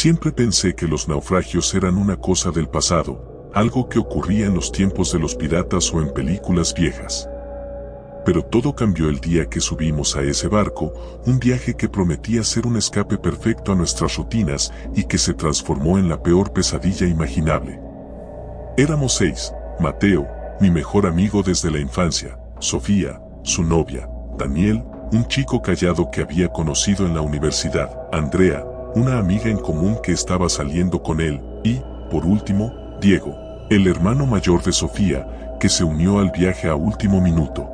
Siempre pensé que los naufragios eran una cosa del pasado, algo que ocurría en los tiempos de los piratas o en películas viejas. Pero todo cambió el día que subimos a ese barco, un viaje que prometía ser un escape perfecto a nuestras rutinas y que se transformó en la peor pesadilla imaginable. Éramos 6, Mateo, mi mejor amigo desde la infancia, Sofía, su novia, Daniel, un chico callado que había conocido en la universidad, Andrea, una amiga en común que estaba saliendo con él, y, por último, Diego, el hermano mayor de Sofía, que se unió al viaje a último minuto.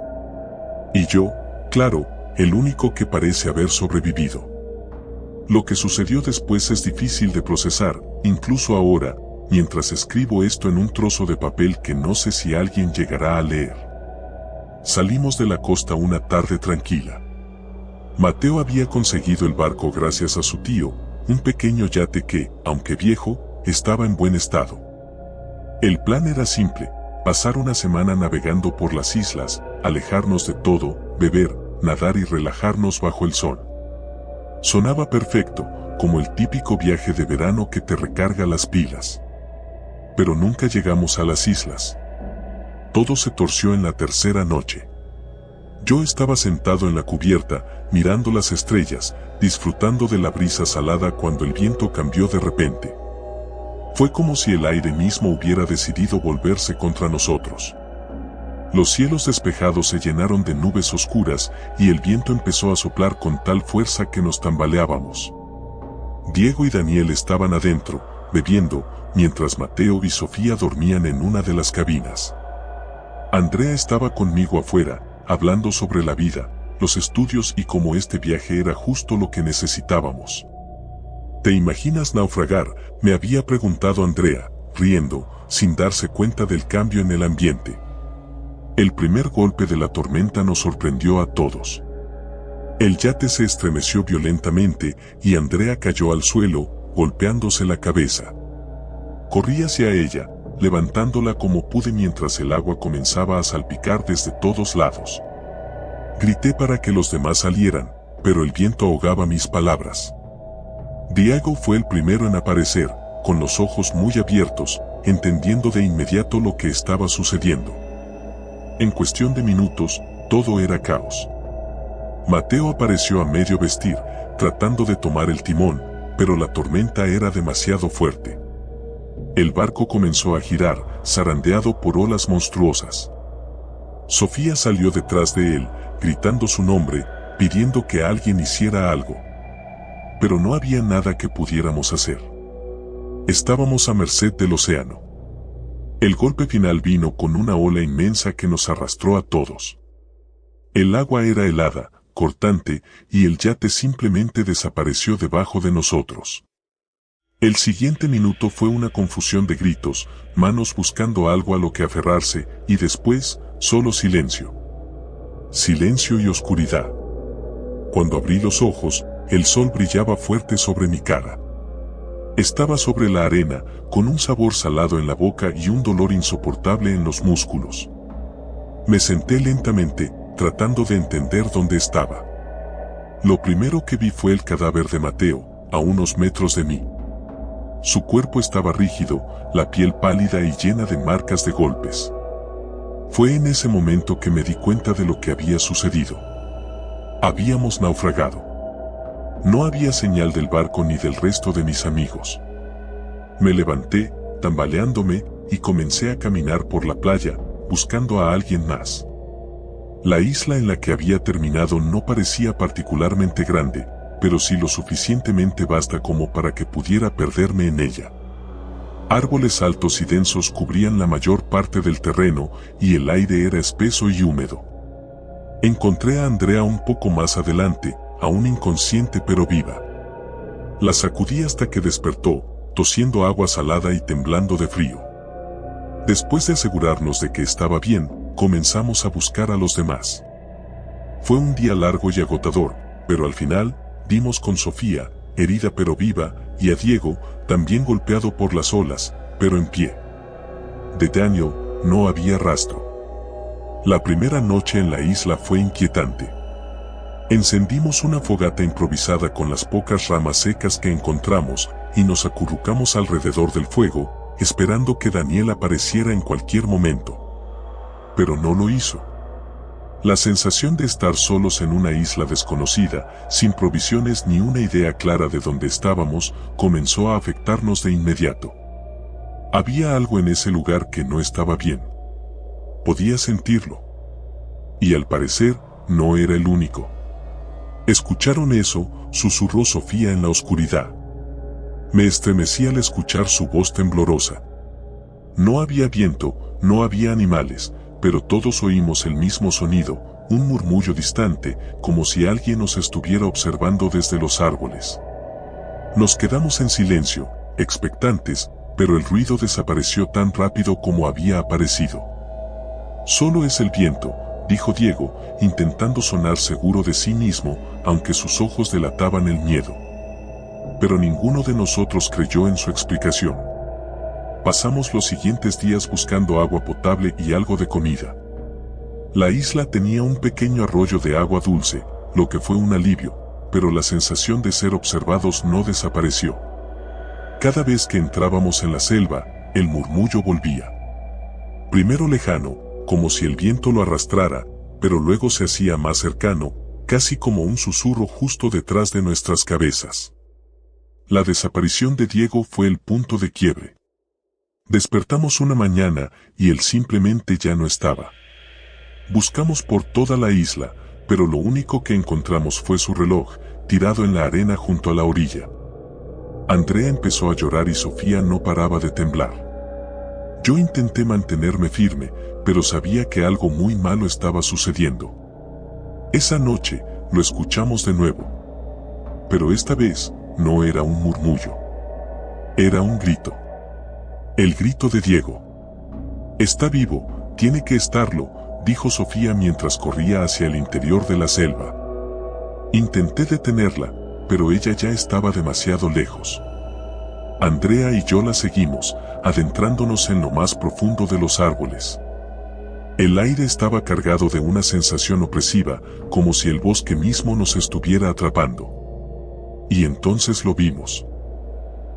Y yo, claro, el único que parece haber sobrevivido. Lo que sucedió después es difícil de procesar, incluso ahora, mientras escribo esto en un trozo de papel que no sé si alguien llegará a leer. Salimos de la costa una tarde tranquila. Mateo había conseguido el barco gracias a su tío, un pequeño yate que, aunque viejo, estaba en buen estado. El plan era simple: pasar una semana navegando por las islas, alejarnos de todo, beber, nadar y relajarnos bajo el sol. Sonaba perfecto, como el típico viaje de verano que te recarga las pilas. Pero nunca llegamos a las islas. Todo se torció en la tercera noche. Yo estaba sentado en la cubierta, mirando las estrellas, disfrutando de la brisa salada cuando el viento cambió de repente. Fue como si el aire mismo hubiera decidido volverse contra nosotros. Los cielos despejados se llenaron de nubes oscuras y el viento empezó a soplar con tal fuerza que nos tambaleábamos. Diego y Daniel estaban adentro, bebiendo, mientras Mateo y Sofía dormían en una de las cabinas. Andrea estaba conmigo afuera, hablando sobre la vida, los estudios y cómo este viaje era justo lo que necesitábamos. ¿Te imaginas naufragar?, me había preguntado Andrea, riendo, sin darse cuenta del cambio en el ambiente. El primer golpe de la tormenta nos sorprendió a todos. El yate se estremeció violentamente y Andrea cayó al suelo, golpeándose la cabeza. Corrí hacia ella, levantándola como pude mientras el agua comenzaba a salpicar desde todos lados. Grité para que los demás salieran, pero el viento ahogaba mis palabras. Diego fue el primero en aparecer, con los ojos muy abiertos, entendiendo de inmediato lo que estaba sucediendo. En cuestión de minutos, todo era caos. Mateo apareció a medio vestir, tratando de tomar el timón, pero la tormenta era demasiado fuerte. El barco comenzó a girar, zarandeado por olas monstruosas. Sofía salió detrás de él, gritando su nombre, pidiendo que alguien hiciera algo. Pero no había nada que pudiéramos hacer. Estábamos a merced del océano. El golpe final vino con una ola inmensa que nos arrastró a todos. El agua era helada, cortante, y el yate simplemente desapareció debajo de nosotros. El siguiente minuto fue una confusión de gritos, manos buscando algo a lo que aferrarse, y después, solo silencio. Silencio y oscuridad. Cuando abrí los ojos, el sol brillaba fuerte sobre mi cara. Estaba sobre la arena, con un sabor salado en la boca y un dolor insoportable en los músculos. Me senté lentamente, tratando de entender dónde estaba. Lo primero que vi fue el cadáver de Mateo, a unos metros de mí. Su cuerpo estaba rígido, la piel pálida y llena de marcas de golpes. Fue en ese momento que me di cuenta de lo que había sucedido. Habíamos naufragado. No había señal del barco ni del resto de mis amigos. Me levanté, tambaleándome, y comencé a caminar por la playa, buscando a alguien más. La isla en la que había terminado no parecía particularmente grande, pero sí lo suficientemente vasta como para que pudiera perderme en ella. Árboles altos y densos cubrían la mayor parte del terreno, y el aire era espeso y húmedo. Encontré a Andrea un poco más adelante, aún inconsciente pero viva. La sacudí hasta que despertó, tosiendo agua salada y temblando de frío. Después de asegurarnos de que estaba bien, comenzamos a buscar a los demás. Fue un día largo y agotador, pero al final, dimos con Sofía, herida pero viva, y a Diego, también golpeado por las olas, pero en pie. De Daniel, no había rastro. La primera noche en la isla fue inquietante. Encendimos una fogata improvisada con las pocas ramas secas que encontramos y nos acurrucamos alrededor del fuego, esperando que Daniel apareciera en cualquier momento. Pero no lo hizo. La sensación de estar solos en una isla desconocida, sin provisiones ni una idea clara de dónde estábamos, comenzó a afectarnos de inmediato. Había algo en ese lugar que no estaba bien. Podía sentirlo. Y al parecer, no era el único. ¿Escucharon eso?, susurró Sofía en la oscuridad. Me estremecí al escuchar su voz temblorosa. No había viento, no había animales, pero todos oímos el mismo sonido, un murmullo distante, como si alguien nos estuviera observando desde los árboles. Nos quedamos en silencio, expectantes, pero el ruido desapareció tan rápido como había aparecido. Solo es el viento, dijo Diego, intentando sonar seguro de sí mismo, aunque sus ojos delataban el miedo. Pero ninguno de nosotros creyó en su explicación. Pasamos los siguientes días buscando agua potable y algo de comida. La isla tenía un pequeño arroyo de agua dulce, lo que fue un alivio, pero la sensación de ser observados no desapareció. Cada vez que entrábamos en la selva, el murmullo volvía. Primero lejano, como si el viento lo arrastrara, pero luego se hacía más cercano, casi como un susurro justo detrás de nuestras cabezas. La desaparición de Diego fue el punto de quiebre. Despertamos una mañana y él simplemente ya no estaba. Buscamos por toda la isla, pero lo único que encontramos fue su reloj, tirado en la arena junto a la orilla. Andrea empezó a llorar y Sofía no paraba de temblar. Yo intenté mantenerme firme, pero sabía que algo muy malo estaba sucediendo. Esa noche, lo escuchamos de nuevo. Pero esta vez, no era un murmullo. Era un grito. El grito de Diego. Está vivo, tiene que estarlo, dijo Sofía mientras corría hacia el interior de la selva. Intenté detenerla, pero ella ya estaba demasiado lejos. Andrea y yo la seguimos, adentrándonos en lo más profundo de los árboles. El aire estaba cargado de una sensación opresiva, como si el bosque mismo nos estuviera atrapando. Y entonces lo vimos.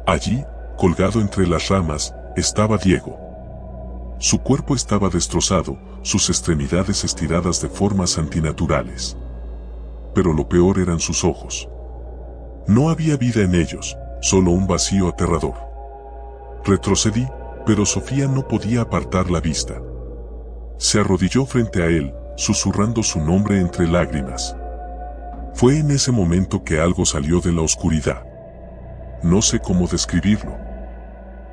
Allí, colgado entre las ramas, estaba Diego. Su cuerpo estaba destrozado, sus extremidades estiradas de formas antinaturales. Pero lo peor eran sus ojos. No había vida en ellos, solo un vacío aterrador. Retrocedí, pero Sofía no podía apartar la vista. Se arrodilló frente a él, susurrando su nombre entre lágrimas. Fue en ese momento que algo salió de la oscuridad. No sé cómo describirlo.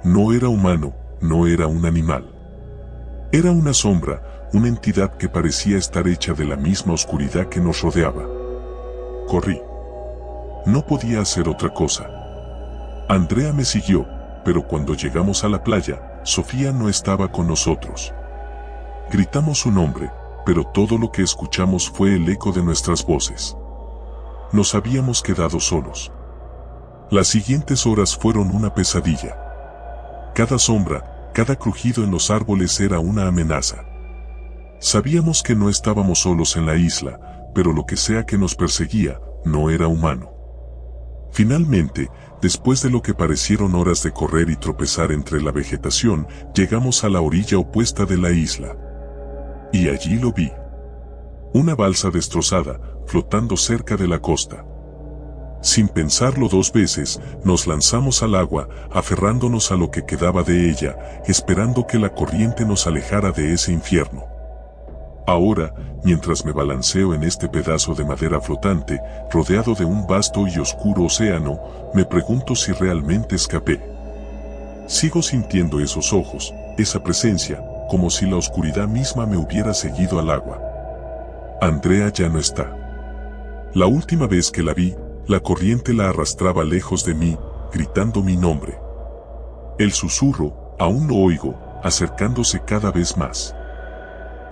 No era humano, no era un animal. Era una sombra, una entidad que parecía estar hecha de la misma oscuridad que nos rodeaba. Corrí. No podía hacer otra cosa. Andrea me siguió, pero cuando llegamos a la playa, Sofía no estaba con nosotros. Gritamos su nombre, pero todo lo que escuchamos fue el eco de nuestras voces. Nos habíamos quedado solos. Las siguientes horas fueron una pesadilla. Cada sombra, cada crujido en los árboles era una amenaza. Sabíamos que no estábamos solos en la isla, pero lo que sea que nos perseguía, no era humano. Finalmente, después de lo que parecieron horas de correr y tropezar entre la vegetación, llegamos a la orilla opuesta de la isla. Y allí lo vi. Una balsa destrozada, flotando cerca de la costa. Sin pensarlo dos veces, nos lanzamos al agua, aferrándonos a lo que quedaba de ella, esperando que la corriente nos alejara de ese infierno. Ahora, mientras me balanceo en este pedazo de madera flotante, rodeado de un vasto y oscuro océano, me pregunto si realmente escapé. Sigo sintiendo esos ojos, esa presencia, como si la oscuridad misma me hubiera seguido al agua. Andrea ya no está. La última vez que la vi, la corriente la arrastraba lejos de mí, gritando mi nombre. El susurro, aún lo oigo, acercándose cada vez más.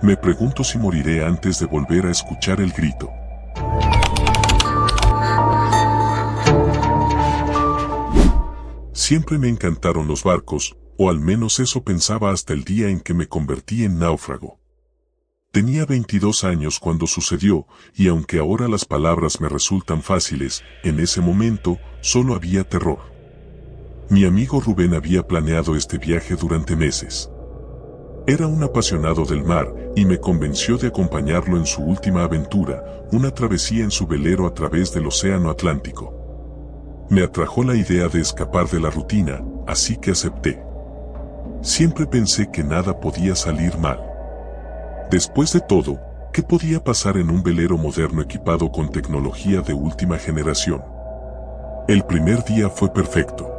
Me pregunto si moriré antes de volver a escuchar el grito. Siempre me encantaron los barcos, o al menos eso pensaba hasta el día en que me convertí en náufrago. Tenía 22 años cuando sucedió, y aunque ahora las palabras me resultan fáciles, en ese momento solo había terror. Mi amigo Rubén había planeado este viaje durante meses. Era un apasionado del mar y me convenció de acompañarlo en su última aventura, una travesía en su velero a través del Océano Atlántico. Me atrajo la idea de escapar de la rutina, así que acepté. Siempre pensé que nada podía salir mal. Después de todo, ¿qué podía pasar en un velero moderno equipado con tecnología de última generación? El primer día fue perfecto.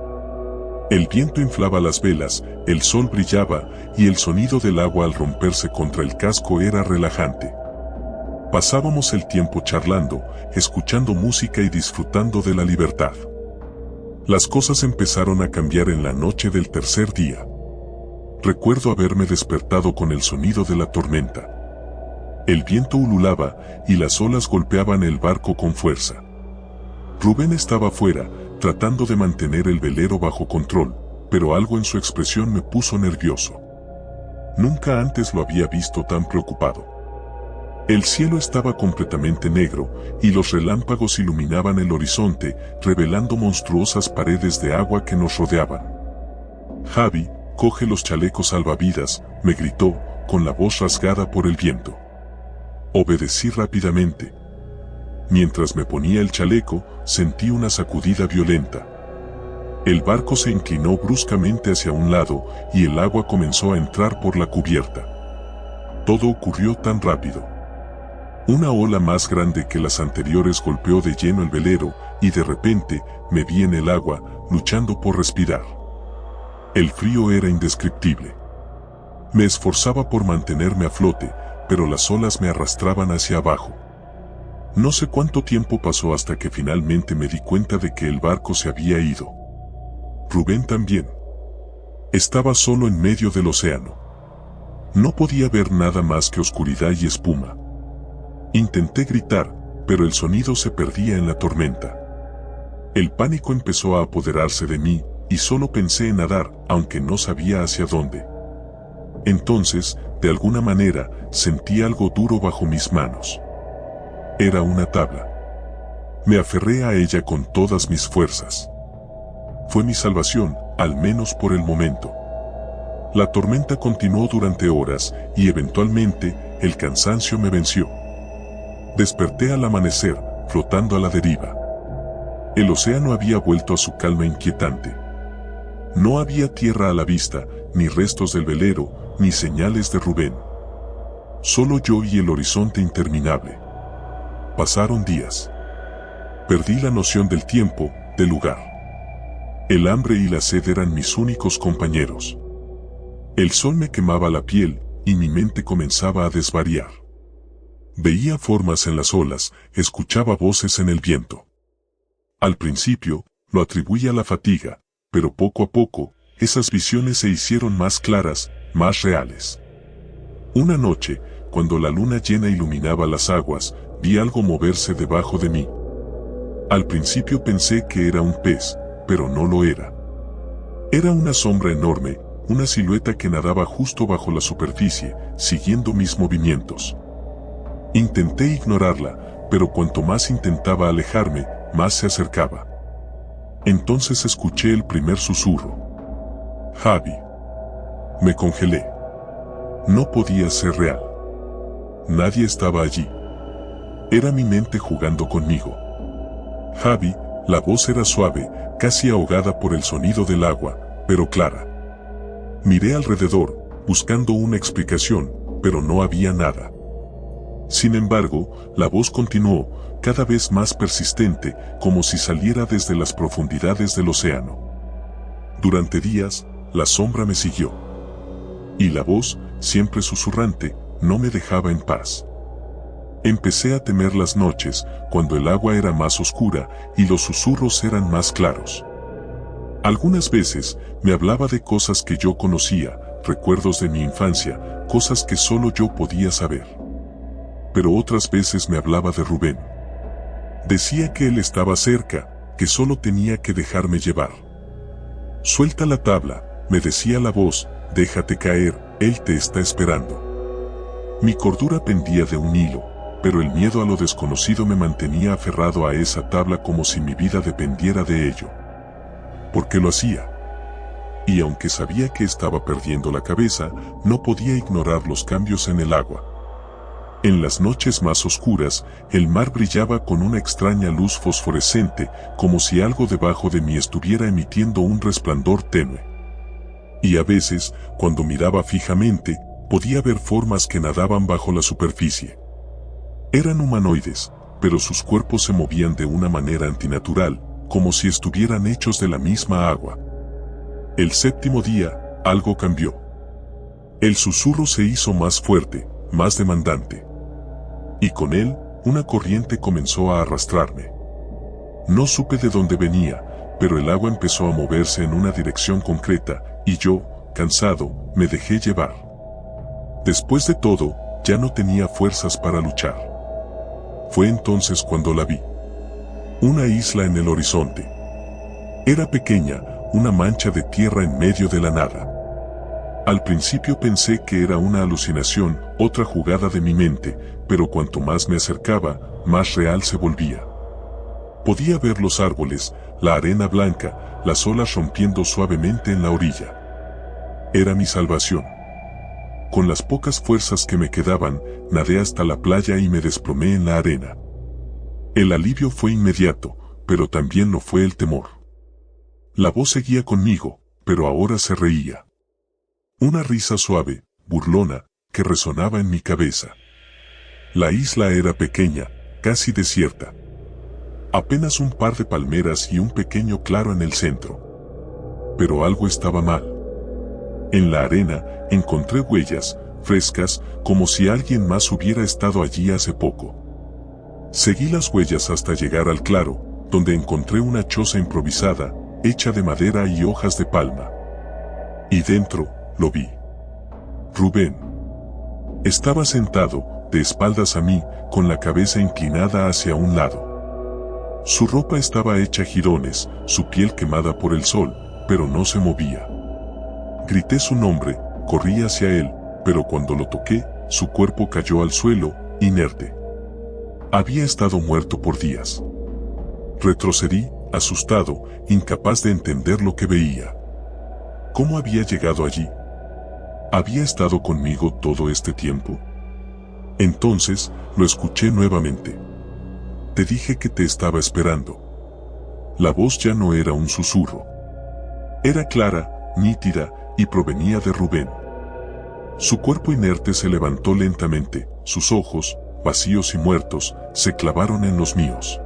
El viento inflaba las velas, el sol brillaba y el sonido del agua al romperse contra el casco era relajante. Pasábamos el tiempo charlando, escuchando música y disfrutando de la libertad. Las cosas empezaron a cambiar en la noche del tercer día. Recuerdo haberme despertado con el sonido de la tormenta. El viento ululaba y las olas golpeaban el barco con fuerza. Rubén estaba fuera, tratando de mantener el velero bajo control, pero algo en su expresión me puso nervioso. Nunca antes lo había visto tan preocupado. El cielo estaba completamente negro y los relámpagos iluminaban el horizonte, revelando monstruosas paredes de agua que nos rodeaban. Javi, coge los chalecos salvavidas, me gritó, con la voz rasgada por el viento. Obedecí rápidamente. Mientras me ponía el chaleco, sentí una sacudida violenta. El barco se inclinó bruscamente hacia un lado y el agua comenzó a entrar por la cubierta. Todo ocurrió tan rápido. Una ola más grande que las anteriores golpeó de lleno el velero y de repente me vi en el agua, luchando por respirar. El frío era indescriptible. Me esforzaba por mantenerme a flote, pero las olas me arrastraban hacia abajo. No sé cuánto tiempo pasó hasta que finalmente me di cuenta de que el barco se había ido. Rubén también. Estaba solo en medio del océano. No podía ver nada más que oscuridad y espuma. Intenté gritar, pero el sonido se perdía en la tormenta. El pánico empezó a apoderarse de mí, y solo pensé en nadar, aunque no sabía hacia dónde. Entonces, de alguna manera, sentí algo duro bajo mis manos. Era una tabla. Me aferré a ella con todas mis fuerzas. Fue mi salvación, al menos por el momento. La tormenta continuó durante horas, y eventualmente, el cansancio me venció. Desperté al amanecer, flotando a la deriva. El océano había vuelto a su calma inquietante. No había tierra a la vista, ni restos del velero, ni señales de Rubén. Solo yo y el horizonte interminable. Pasaron días. Perdí la noción del tiempo, del lugar. El hambre y la sed eran mis únicos compañeros. El sol me quemaba la piel, y mi mente comenzaba a desvariar. Veía formas en las olas, escuchaba voces en el viento. Al principio, lo atribuía a la fatiga, pero poco a poco, esas visiones se hicieron más claras, más reales. Una noche, cuando la luna llena iluminaba las aguas, vi algo moverse debajo de mí. Al principio pensé que era un pez, pero no lo era. Era una sombra enorme, una silueta que nadaba justo bajo la superficie, siguiendo mis movimientos. Intenté ignorarla, pero cuanto más intentaba alejarme, más se acercaba. Entonces escuché el primer susurro. Javi. Me congelé. No podía ser real. Nadie estaba allí. Era mi mente jugando conmigo. Javi, la voz era suave, casi ahogada por el sonido del agua, pero clara. Miré alrededor, buscando una explicación, pero no había nada. Sin embargo, la voz continuó, cada vez más persistente, como si saliera desde las profundidades del océano. Durante días, la sombra me siguió. Y la voz, siempre susurrante, no me dejaba en paz. Empecé a temer las noches, cuando el agua era más oscura y los susurros eran más claros. Algunas veces, me hablaba de cosas que yo conocía, recuerdos de mi infancia, cosas que solo yo podía saber. Pero otras veces me hablaba de Rubén. Decía que él estaba cerca, que solo tenía que dejarme llevar. Suelta la tabla, me decía la voz, déjate caer, él te está esperando. Mi cordura pendía de un hilo, pero el miedo a lo desconocido me mantenía aferrado a esa tabla como si mi vida dependiera de ello. ¿Por qué lo hacía? Y aunque sabía que estaba perdiendo la cabeza, no podía ignorar los cambios en el agua. En las noches más oscuras, el mar brillaba con una extraña luz fosforescente, como si algo debajo de mí estuviera emitiendo un resplandor tenue. Y a veces, cuando miraba fijamente, podía ver formas que nadaban bajo la superficie. Eran humanoides, pero sus cuerpos se movían de una manera antinatural, como si estuvieran hechos de la misma agua. El séptimo día, algo cambió. El susurro se hizo más fuerte, más demandante. Y con él, una corriente comenzó a arrastrarme. No supe de dónde venía, pero el agua empezó a moverse en una dirección concreta, y yo, cansado, me dejé llevar. Después de todo, ya no tenía fuerzas para luchar. Fue entonces cuando la vi. Una isla en el horizonte. Era pequeña, una mancha de tierra en medio de la nada. Al principio pensé que era una alucinación, otra jugada de mi mente, pero cuanto más me acercaba, más real se volvía. Podía ver los árboles, la arena blanca, las olas rompiendo suavemente en la orilla. Era mi salvación. Con las pocas fuerzas que me quedaban, nadé hasta la playa y me desplomé en la arena. El alivio fue inmediato, pero también lo fue el temor. La voz seguía conmigo, pero ahora se reía. Una risa suave, burlona, que resonaba en mi cabeza. La isla era pequeña, casi desierta. Apenas un par de palmeras y un pequeño claro en el centro. Pero algo estaba mal. En la arena, encontré huellas, frescas, como si alguien más hubiera estado allí hace poco. Seguí las huellas hasta llegar al claro, donde encontré una choza improvisada, hecha de madera y hojas de palma. Y dentro, lo vi. Rubén. Estaba sentado, de espaldas a mí, con la cabeza inclinada hacia un lado. Su ropa estaba hecha jirones, su piel quemada por el sol, pero no se movía. Grité su nombre, corrí hacia él, pero cuando lo toqué, su cuerpo cayó al suelo, inerte. Había estado muerto por días. Retrocedí, asustado, incapaz de entender lo que veía. ¿Cómo había llegado allí? ¿Había estado conmigo todo este tiempo? Entonces, lo escuché nuevamente. Te dije que te estaba esperando. La voz ya no era un susurro. Era clara, nítida, y provenía de Rubén. Su cuerpo inerte se levantó lentamente, sus ojos, vacíos y muertos, se clavaron en los míos.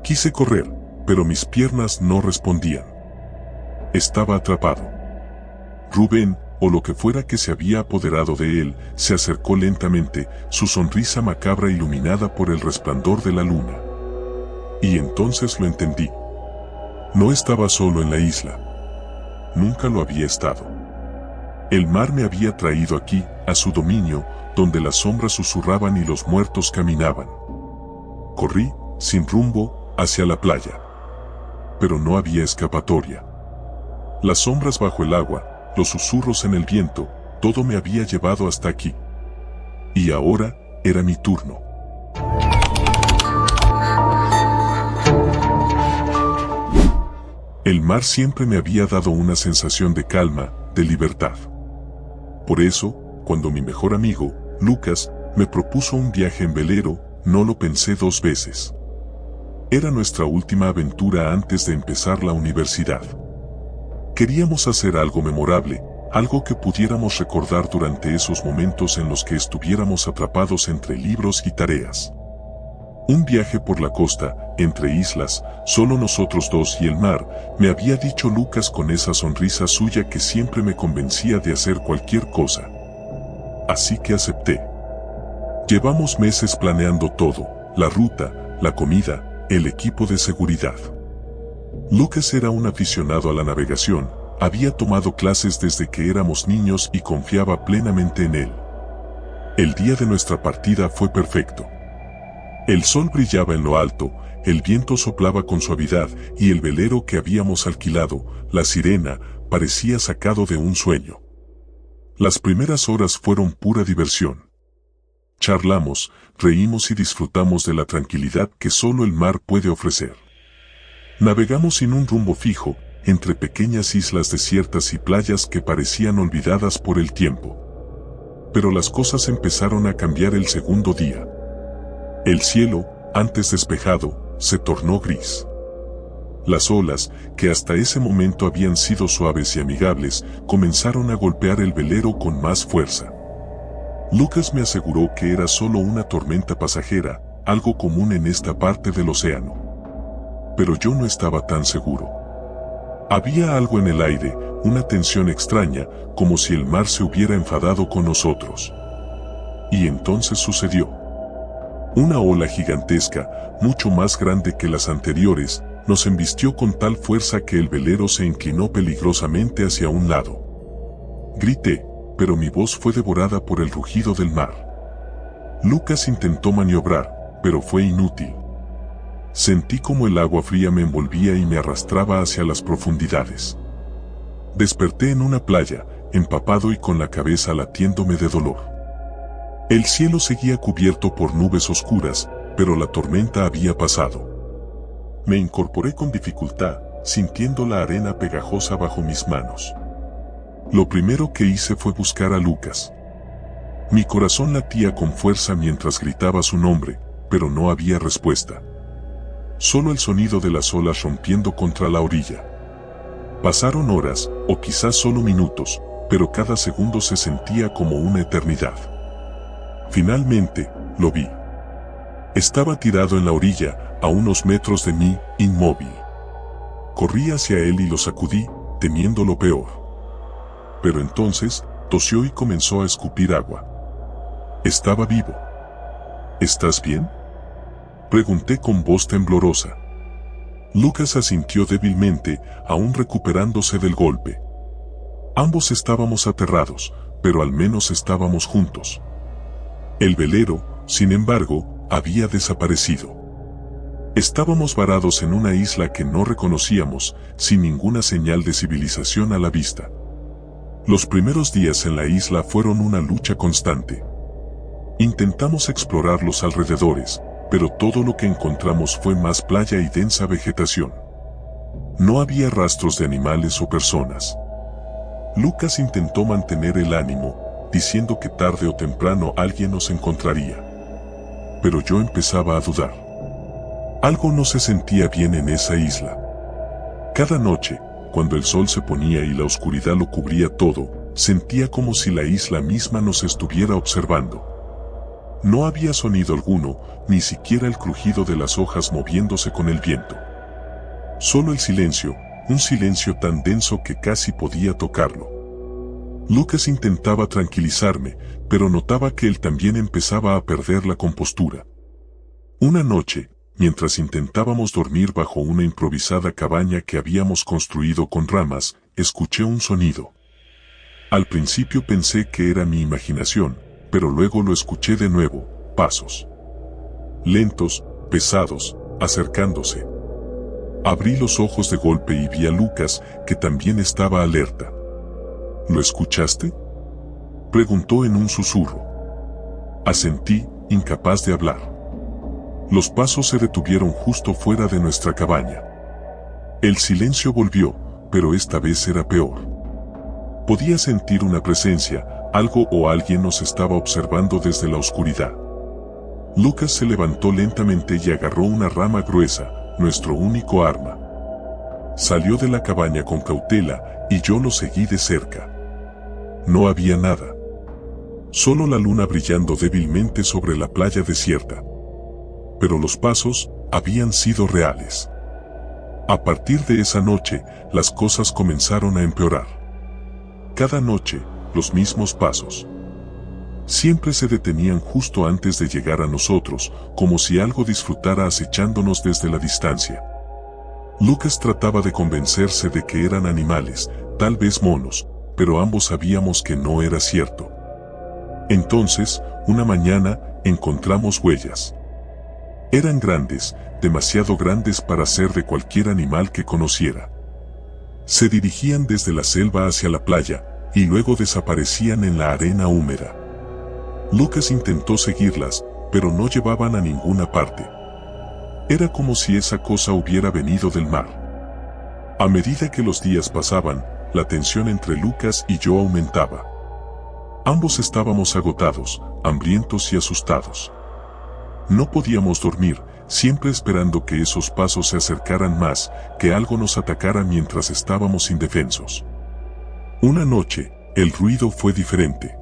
Quise correr, pero mis piernas no respondían. Estaba atrapado. Rubén, o lo que fuera que se había apoderado de él, se acercó lentamente, su sonrisa macabra iluminada por el resplandor de la luna. Y entonces lo entendí. No estaba solo en la isla. Nunca lo había estado. El mar me había traído aquí, a su dominio, donde las sombras susurraban y los muertos caminaban. Corrí, sin rumbo, hacia la playa. Pero no había escapatoria. Las sombras bajo el agua, los susurros en el viento, todo me había llevado hasta aquí. Y ahora, era mi turno. El mar siempre me había dado una sensación de calma, de libertad. Por eso, cuando mi mejor amigo, Lucas, me propuso un viaje en velero, no lo pensé dos veces. Era nuestra última aventura antes de empezar la universidad. Queríamos hacer algo memorable, algo que pudiéramos recordar durante esos momentos en los que estuviéramos atrapados entre libros y tareas. Un viaje por la costa, entre islas, solo nosotros dos y el mar, me había dicho Lucas con esa sonrisa suya que siempre me convencía de hacer cualquier cosa. Así que acepté. Llevamos meses planeando todo, la ruta, la comida, el equipo de seguridad. Lucas era un aficionado a la navegación, había tomado clases desde que éramos niños y confiaba plenamente en él. El día de nuestra partida fue perfecto. El sol brillaba en lo alto, el viento soplaba con suavidad y el velero que habíamos alquilado, la Sirena, parecía sacado de un sueño. Las primeras horas fueron pura diversión. Charlamos, reímos y disfrutamos de la tranquilidad que solo el mar puede ofrecer. Navegamos sin un rumbo fijo, entre pequeñas islas desiertas y playas que parecían olvidadas por el tiempo. Pero las cosas empezaron a cambiar el segundo día. El cielo, antes despejado, se tornó gris. Las olas, que hasta ese momento habían sido suaves y amigables, comenzaron a golpear el velero con más fuerza. Lucas me aseguró que era solo una tormenta pasajera, algo común en esta parte del océano. Pero yo no estaba tan seguro. Había algo en el aire, una tensión extraña, como si el mar se hubiera enfadado con nosotros. Y entonces sucedió. Una ola gigantesca, mucho más grande que las anteriores, nos embistió con tal fuerza que el velero se inclinó peligrosamente hacia un lado. Grité, pero mi voz fue devorada por el rugido del mar. Lucas intentó maniobrar, pero fue inútil. Sentí como el agua fría me envolvía y me arrastraba hacia las profundidades. Desperté en una playa, empapado y con la cabeza latiéndome de dolor. El cielo seguía cubierto por nubes oscuras, pero la tormenta había pasado. Me incorporé con dificultad, sintiendo la arena pegajosa bajo mis manos. Lo primero que hice fue buscar a Lucas. Mi corazón latía con fuerza mientras gritaba su nombre, pero no había respuesta. Solo el sonido de las olas rompiendo contra la orilla. Pasaron horas, o quizás solo minutos, pero cada segundo se sentía como una eternidad. Finalmente, lo vi. Estaba tirado en la orilla, a unos metros de mí, inmóvil. Corrí hacia él y lo sacudí, temiendo lo peor. Pero entonces, tosió y comenzó a escupir agua. Estaba vivo. ¿Estás bien?, pregunté con voz temblorosa. Lucas asintió débilmente, aún recuperándose del golpe. Ambos estábamos aterrados, pero al menos estábamos juntos. El velero, sin embargo, había desaparecido. Estábamos varados en una isla que no reconocíamos, sin ninguna señal de civilización a la vista. Los primeros días en la isla fueron una lucha constante. Intentamos explorar los alrededores, pero todo lo que encontramos fue más playa y densa vegetación. No había rastros de animales o personas. Lucas intentó mantener el ánimo, diciendo que tarde o temprano alguien nos encontraría. Pero yo empezaba a dudar. Algo no se sentía bien en esa isla. Cada noche, cuando el sol se ponía y la oscuridad lo cubría todo, sentía como si la isla misma nos estuviera observando. No había sonido alguno, ni siquiera el crujido de las hojas moviéndose con el viento. Solo el silencio, un silencio tan denso que casi podía tocarlo. Lucas intentaba tranquilizarme, pero notaba que él también empezaba a perder la compostura. Una noche, mientras intentábamos dormir bajo una improvisada cabaña que habíamos construido con ramas, escuché un sonido. Al principio pensé que era mi imaginación, pero luego lo escuché de nuevo, pasos. Lentos, pesados, acercándose. Abrí los ojos de golpe y vi a Lucas, que también estaba alerta. ¿Lo escuchaste?, preguntó en un susurro. Asentí, incapaz de hablar. Los pasos se detuvieron justo fuera de nuestra cabaña. El silencio volvió, pero esta vez era peor. Podía sentir una presencia, algo o alguien nos estaba observando desde la oscuridad. Lucas se levantó lentamente y agarró una rama gruesa, nuestro único arma. Salió de la cabaña con cautela, y yo lo seguí de cerca. No había nada. Solo la luna brillando débilmente sobre la playa desierta. Pero los pasos habían sido reales. A partir de esa noche, las cosas comenzaron a empeorar. Cada noche, los mismos pasos. Siempre se detenían justo antes de llegar a nosotros, como si algo disfrutara acechándonos desde la distancia. Lucas trataba de convencerse de que eran animales, tal vez monos, pero ambos sabíamos que no era cierto. Entonces, una mañana, encontramos huellas. Eran grandes, demasiado grandes para ser de cualquier animal que conociera. Se dirigían desde la selva hacia la playa, y luego desaparecían en la arena húmeda. Lucas intentó seguirlas, pero no llevaban a ninguna parte. Era como si esa cosa hubiera venido del mar. A medida que los días pasaban, la tensión entre Lucas y yo aumentaba. Ambos estábamos agotados, hambrientos y asustados. No podíamos dormir, siempre esperando que esos pasos se acercaran más, que algo nos atacara mientras estábamos indefensos. Una noche, el ruido fue diferente.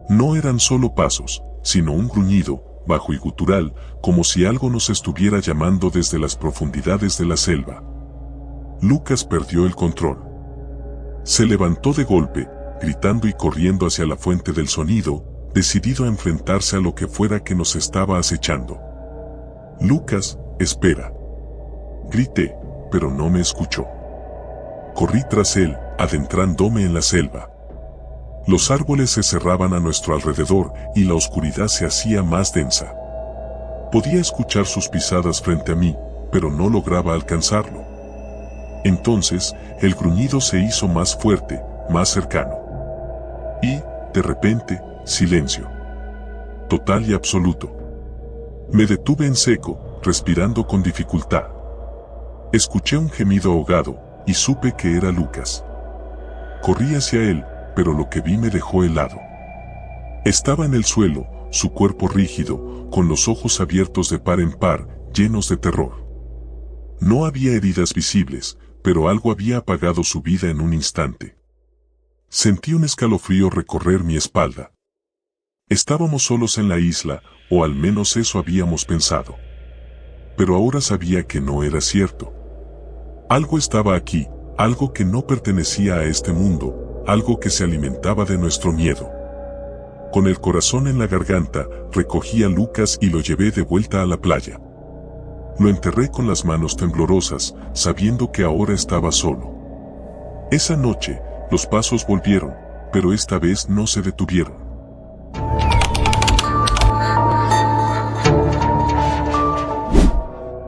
No eran solo pasos, sino un gruñido, bajo y gutural, como si algo nos estuviera llamando desde las profundidades de la selva. Lucas perdió el control. Se levantó de golpe, gritando y corriendo hacia la fuente del sonido, decidido a enfrentarse a lo que fuera que nos estaba acechando. «Lucas, espera», grité, pero no me escuchó. Corrí tras él, adentrándome en la selva. Los árboles se cerraban a nuestro alrededor y la oscuridad se hacía más densa. Podía escuchar sus pisadas frente a mí, pero no lograba alcanzarlo. Entonces, el gruñido se hizo más fuerte, más cercano. Y, de repente, silencio. Total y absoluto. Me detuve en seco, respirando con dificultad. Escuché un gemido ahogado, y supe que era Lucas. Corrí hacia él, pero lo que vi me dejó helado. Estaba en el suelo, su cuerpo rígido, con los ojos abiertos de par en par, llenos de terror. No había heridas visibles, pero algo había apagado su vida en un instante. Sentí un escalofrío recorrer mi espalda. Estábamos solos en la isla, o al menos eso habíamos pensado. Pero ahora sabía que no era cierto. Algo estaba aquí, algo que no pertenecía a este mundo, algo que se alimentaba de nuestro miedo. Con el corazón en la garganta, recogí a Lucas y lo llevé de vuelta a la playa. Lo enterré con las manos temblorosas, sabiendo que ahora estaba solo. Esa noche, los pasos volvieron, pero esta vez no se detuvieron.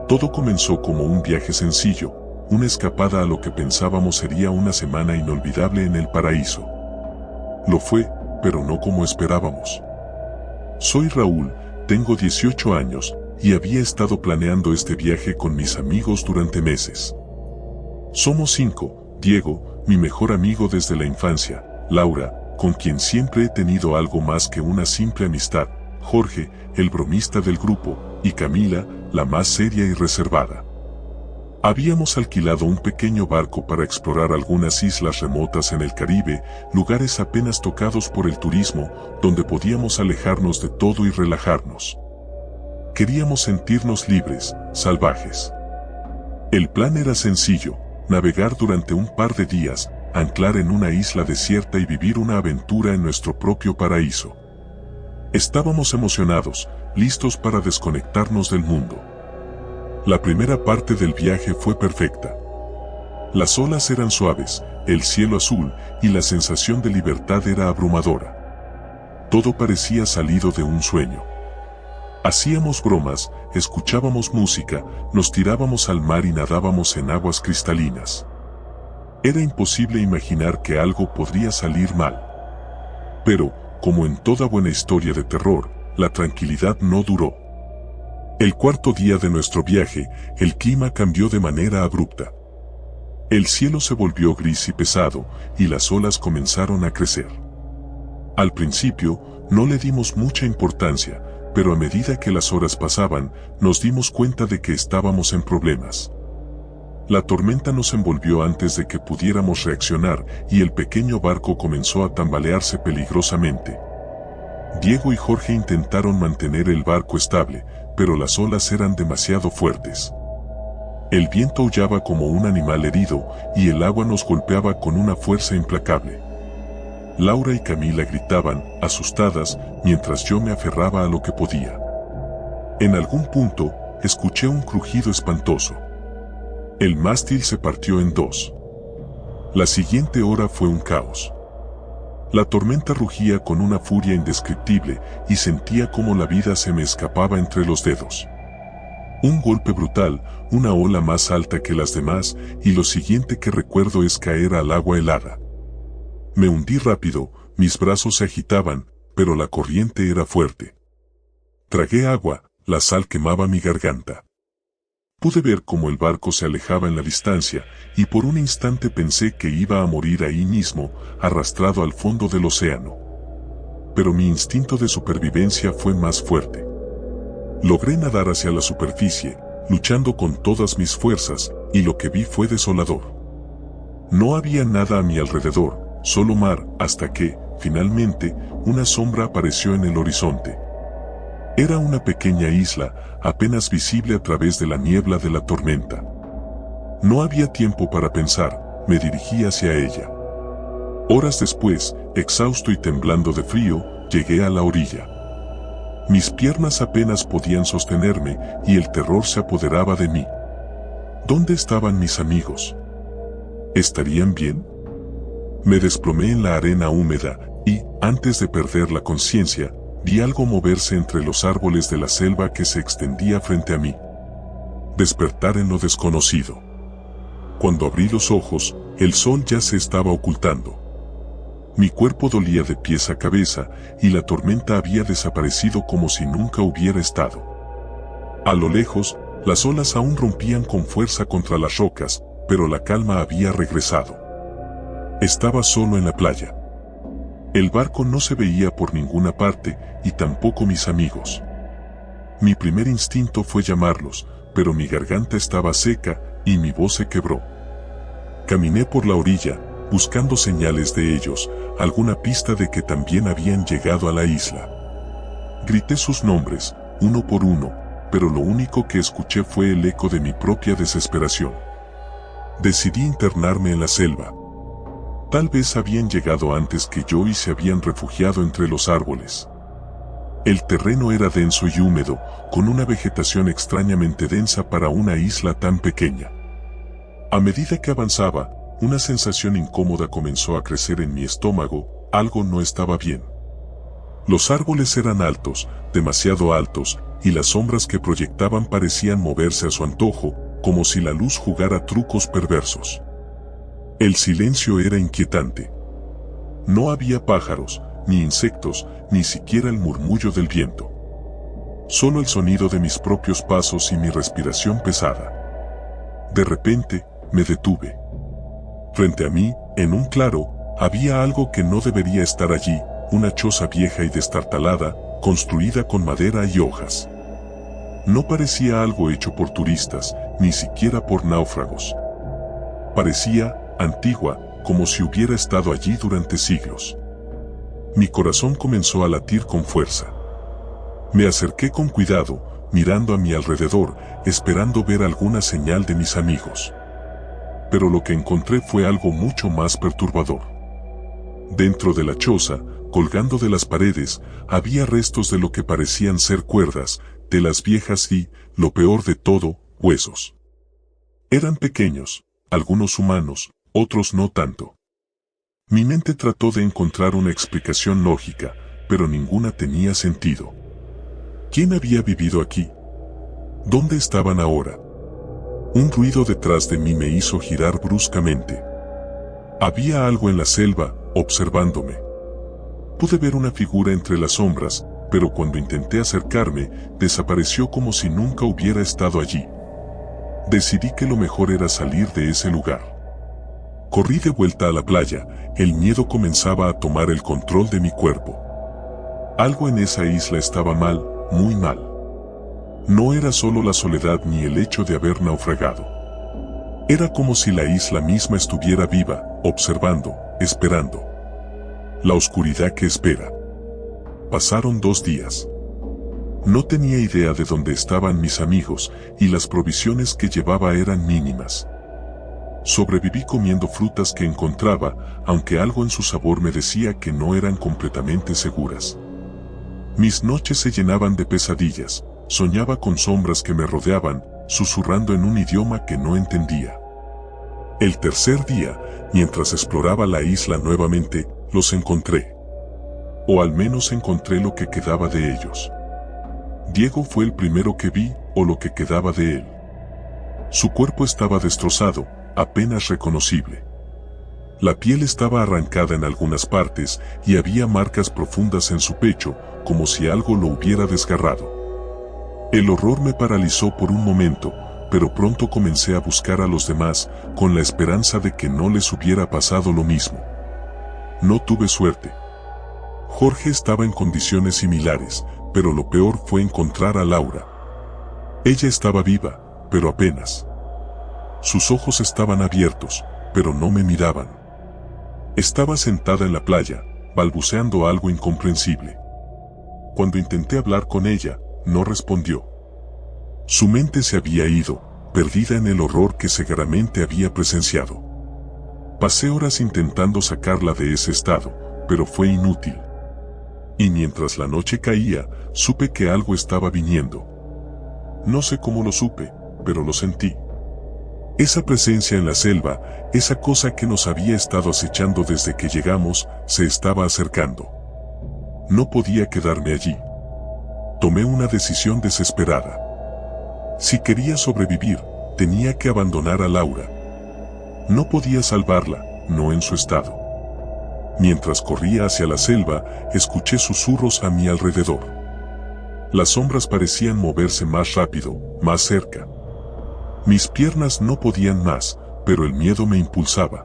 Todo comenzó como un viaje sencillo, una escapada a lo que pensábamos sería una semana inolvidable en el paraíso. Lo fue, pero no como esperábamos. Soy Raúl, tengo 18 años, y había estado planeando este viaje con mis amigos durante meses. Somos 5, Diego, mi mejor amigo desde la infancia, Laura, con quien siempre he tenido algo más que una simple amistad, Jorge, el bromista del grupo, y Camila, la más seria y reservada. Habíamos alquilado un pequeño barco para explorar algunas islas remotas en el Caribe, lugares apenas tocados por el turismo, donde podíamos alejarnos de todo y relajarnos. Queríamos sentirnos libres, salvajes. El plan era sencillo, navegar durante un par de días, anclar en una isla desierta y vivir una aventura en nuestro propio paraíso. Estábamos emocionados, listos para desconectarnos del mundo. La primera parte del viaje fue perfecta. Las olas eran suaves, el cielo azul, y la sensación de libertad era abrumadora. Todo parecía salido de un sueño. Hacíamos bromas, escuchábamos música, nos tirábamos al mar y nadábamos en aguas cristalinas. Era imposible imaginar que algo podría salir mal. Pero, como en toda buena historia de terror, la tranquilidad no duró. El cuarto día de nuestro viaje, el clima cambió de manera abrupta. El cielo se volvió gris y pesado, y las olas comenzaron a crecer. Al principio, no le dimos mucha importancia, pero a medida que las horas pasaban, nos dimos cuenta de que estábamos en problemas. La tormenta nos envolvió antes de que pudiéramos reaccionar, y el pequeño barco comenzó a tambalearse peligrosamente. Diego y Jorge intentaron mantener el barco estable, pero las olas eran demasiado fuertes. El viento aullaba como un animal herido, y el agua nos golpeaba con una fuerza implacable. Laura y Camila gritaban, asustadas, mientras yo me aferraba a lo que podía. En algún punto, escuché un crujido espantoso. El mástil se partió en dos. La siguiente hora fue un caos. La tormenta rugía con una furia indescriptible y sentía como la vida se me escapaba entre los dedos. Un golpe brutal, una ola más alta que las demás, y lo siguiente que recuerdo es caer al agua helada. Me hundí rápido, mis brazos se agitaban, pero la corriente era fuerte. Tragué agua, la sal quemaba mi garganta. Pude ver cómo el barco se alejaba en la distancia, y por un instante pensé que iba a morir ahí mismo, arrastrado al fondo del océano. Pero mi instinto de supervivencia fue más fuerte. Logré nadar hacia la superficie, luchando con todas mis fuerzas, y lo que vi fue desolador. No había nada a mi alrededor, solo mar, hasta que, finalmente, una sombra apareció en el horizonte. Era una pequeña isla, apenas visible a través de la niebla de la tormenta. No había tiempo para pensar, me dirigí hacia ella. Horas después, exhausto y temblando de frío, llegué a la orilla. Mis piernas apenas podían sostenerme y el terror se apoderaba de mí. ¿Dónde estaban mis amigos? ¿Estarían bien? Me desplomé en la arena húmeda y, antes de perder la conciencia, vi algo moverse entre los árboles de la selva que se extendía frente a mí. Despertar en lo desconocido. Cuando abrí los ojos, el sol ya se estaba ocultando. Mi cuerpo dolía de pies a cabeza y la tormenta había desaparecido como si nunca hubiera estado. A lo lejos, las olas aún rompían con fuerza contra las rocas, pero la calma había regresado. Estaba solo en la playa. El barco no se veía por ninguna parte y tampoco mis amigos. Mi primer instinto fue llamarlos, pero mi garganta estaba seca y mi voz se quebró. Caminé por la orilla, buscando señales de ellos, alguna pista de que también habían llegado a la isla. Grité sus nombres, uno por uno, pero lo único que escuché fue el eco de mi propia desesperación. Decidí internarme en la selva. Tal vez habían llegado antes que yo y se habían refugiado entre los árboles. El terreno era denso y húmedo, con una vegetación extrañamente densa para una isla tan pequeña. A medida que avanzaba, una sensación incómoda comenzó a crecer en mi estómago, algo no estaba bien. Los árboles eran altos, demasiado altos, y las sombras que proyectaban parecían moverse a su antojo, como si la luz jugara trucos perversos. El silencio era inquietante. No había pájaros, ni insectos, ni siquiera el murmullo del viento. Solo el sonido de mis propios pasos y mi respiración pesada. De repente, me detuve. Frente a mí, en un claro, había algo que no debería estar allí, una choza vieja y destartalada, construida con madera y hojas. No parecía algo hecho por turistas, ni siquiera por náufragos. Parecía antigua, como si hubiera estado allí durante siglos. Mi corazón comenzó a latir con fuerza. Me acerqué con cuidado, mirando a mi alrededor, esperando ver alguna señal de mis amigos. Pero lo que encontré fue algo mucho más perturbador. Dentro de la choza, colgando de las paredes, había restos de lo que parecían ser cuerdas, telas viejas y, lo peor de todo, huesos. Eran pequeños, algunos humanos, otros no tanto. Mi mente trató de encontrar una explicación lógica, pero ninguna tenía sentido. ¿Quién había vivido aquí? ¿Dónde estaban ahora? Un ruido detrás de mí me hizo girar bruscamente. Había algo en la selva, observándome. Pude ver una figura entre las sombras, pero cuando intenté acercarme, desapareció como si nunca hubiera estado allí. Decidí que lo mejor era salir de ese lugar. Corrí de vuelta a la playa, el miedo comenzaba a tomar el control de mi cuerpo. Algo en esa isla estaba mal, muy mal. No era solo la soledad ni el hecho de haber naufragado. Era como si la isla misma estuviera viva, observando, esperando. La oscuridad que espera. Pasaron 2 días. No tenía idea de dónde estaban mis amigos, y las provisiones que llevaba eran mínimas. Sobreviví comiendo frutas que encontraba, aunque algo en su sabor me decía que no eran completamente seguras. Mis noches se llenaban de pesadillas, soñaba con sombras que me rodeaban, susurrando en un idioma que no entendía. El tercer día, mientras exploraba la isla nuevamente, los encontré. O al menos encontré lo que quedaba de ellos. Diego fue el primero que vi, o lo que quedaba de él. Su cuerpo estaba destrozado, apenas reconocible. La piel estaba arrancada en algunas partes y había marcas profundas en su pecho, como si algo lo hubiera desgarrado. El horror me paralizó por un momento, pero pronto comencé a buscar a los demás, con la esperanza de que no les hubiera pasado lo mismo. No tuve suerte. Jorge estaba en condiciones similares, pero lo peor fue encontrar a Laura. Ella estaba viva, pero apenas. Sus ojos estaban abiertos, pero no me miraban. Estaba sentada en la playa, balbuceando algo incomprensible. Cuando intenté hablar con ella, no respondió. Su mente se había ido, perdida en el horror que seguramente había presenciado. Pasé horas intentando sacarla de ese estado, pero fue inútil. Y mientras la noche caía, supe que algo estaba viniendo. No sé cómo lo supe, pero lo sentí. Esa presencia en la selva, esa cosa que nos había estado acechando desde que llegamos, se estaba acercando. No podía quedarme allí. Tomé una decisión desesperada. Si quería sobrevivir, tenía que abandonar a Laura. No podía salvarla, no en su estado. Mientras corría hacia la selva, escuché susurros a mi alrededor. Las sombras parecían moverse más rápido, más cerca. Mis piernas no podían más, pero el miedo me impulsaba.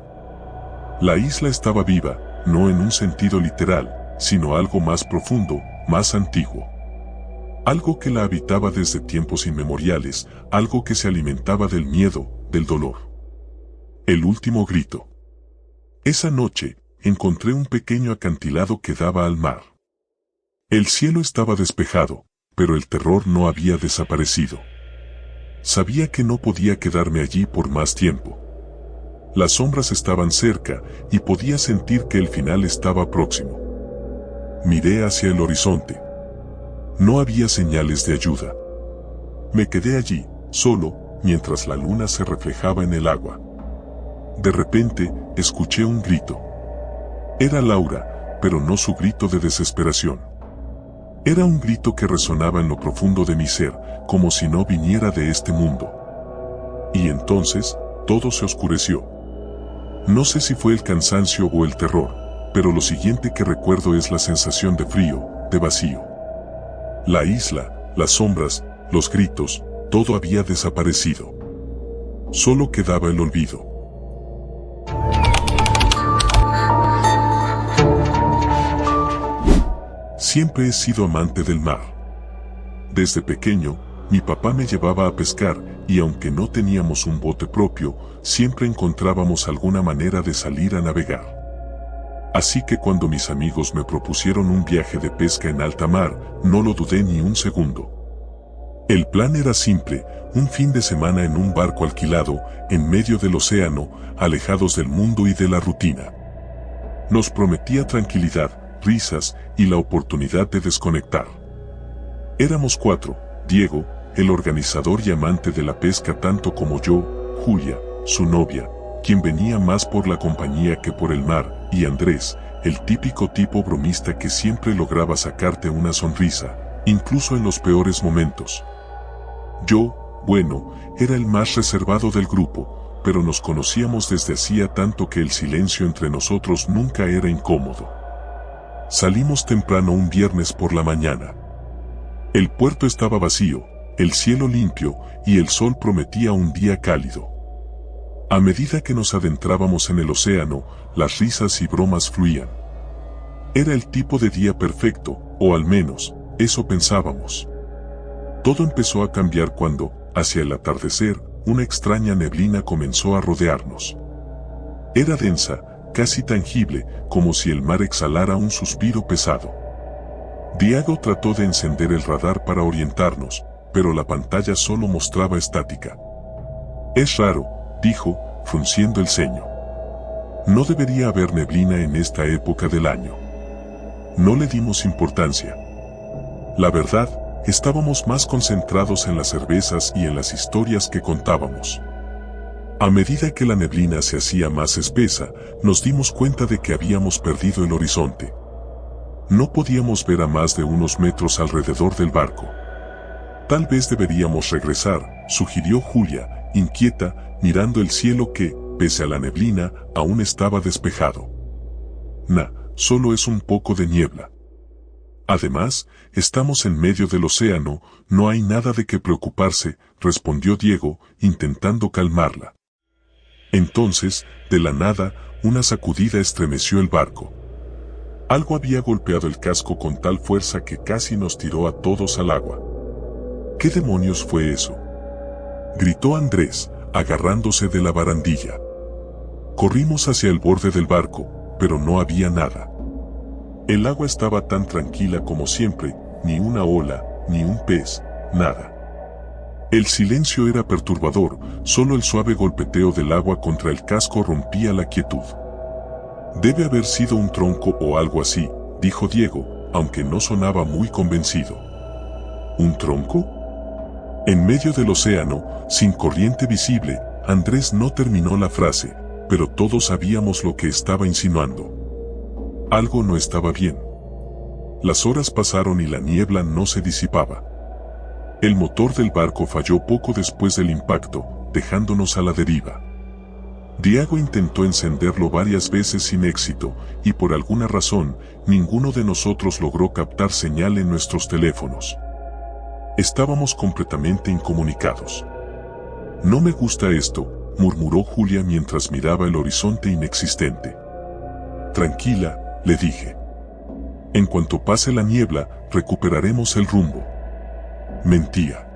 La isla estaba viva, no en un sentido literal, sino algo más profundo, más antiguo. Algo que la habitaba desde tiempos inmemoriales, algo que se alimentaba del miedo, del dolor. El último grito. Esa noche, encontré un pequeño acantilado que daba al mar. El cielo estaba despejado, pero el terror no había desaparecido. Sabía que no podía quedarme allí por más tiempo. Las sombras estaban cerca y podía sentir que el final estaba próximo. Miré hacia el horizonte. No había señales de ayuda. Me quedé allí, solo, mientras la luna se reflejaba en el agua. De repente, escuché un grito. Era Laura, pero no su grito de desesperación. Era un grito que resonaba en lo profundo de mi ser, como si no viniera de este mundo. Y entonces, todo se oscureció. No sé si fue el cansancio o el terror, pero lo siguiente que recuerdo es la sensación de frío, de vacío. La isla, las sombras, los gritos, todo había desaparecido. Solo quedaba el olvido. Siempre he sido amante del mar. Desde pequeño, mi papá me llevaba a pescar y aunque no teníamos un bote propio, siempre encontrábamos alguna manera de salir a navegar. Así que cuando mis amigos me propusieron un viaje de pesca en alta mar, no lo dudé ni un segundo. El plan era simple, un fin de semana en un barco alquilado, en medio del océano, alejados del mundo y de la rutina. Nos prometía tranquilidad, risas y la oportunidad de desconectar. Éramos 4, Diego, el organizador y amante de la pesca tanto como yo, Julia, su novia, quien venía más por la compañía que por el mar, y Andrés, el típico tipo bromista que siempre lograba sacarte una sonrisa, incluso en los peores momentos. Yo, bueno, era el más reservado del grupo, pero nos conocíamos desde hacía tanto que el silencio entre nosotros nunca era incómodo. Salimos temprano un viernes por la mañana. El puerto estaba vacío, el cielo limpio y el sol prometía un día cálido. A medida que nos adentrábamos en el océano, las risas y bromas fluían. Era el tipo de día perfecto, o al menos, eso pensábamos. Todo empezó a cambiar cuando, hacia el atardecer, una extraña neblina comenzó a rodearnos. Era densa, casi tangible, como si el mar exhalara un suspiro pesado. Diego trató de encender el radar para orientarnos, pero la pantalla solo mostraba estática. Es raro, dijo, frunciendo el ceño. No debería haber neblina en esta época del año. No le dimos importancia. La verdad, estábamos más concentrados en las cervezas y en las historias que contábamos. A medida que la neblina se hacía más espesa, nos dimos cuenta de que habíamos perdido el horizonte. No podíamos ver a más de unos metros alrededor del barco. Tal vez deberíamos regresar, sugirió Julia, inquieta, mirando el cielo que, pese a la neblina, aún estaba despejado. Solo es un poco de niebla. Además, estamos en medio del océano, no hay nada de qué preocuparse, respondió Diego, intentando calmarla. Entonces, de la nada, una sacudida estremeció el barco. Algo había golpeado el casco con tal fuerza que casi nos tiró a todos al agua. ¿Qué demonios fue eso?, gritó Andrés, agarrándose de la barandilla. Corrimos hacia el borde del barco, pero no había nada. El agua estaba tan tranquila como siempre, ni una ola, ni un pez, nada. El silencio era perturbador, solo el suave golpeteo del agua contra el casco rompía la quietud. Debe haber sido un tronco o algo así, dijo Diego, aunque no sonaba muy convencido. ¿Un tronco? En medio del océano, sin corriente visible, Andrés no terminó la frase, pero todos sabíamos lo que estaba insinuando. Algo no estaba bien. Las horas pasaron y la niebla no se disipaba. El motor del barco falló poco después del impacto, dejándonos a la deriva. Diego intentó encenderlo varias veces sin éxito, y por alguna razón, ninguno de nosotros logró captar señal en nuestros teléfonos. Estábamos completamente incomunicados. No me gusta esto, murmuró Julia mientras miraba el horizonte inexistente. Tranquila, le dije. En cuanto pase la niebla, recuperaremos el rumbo. Mentía.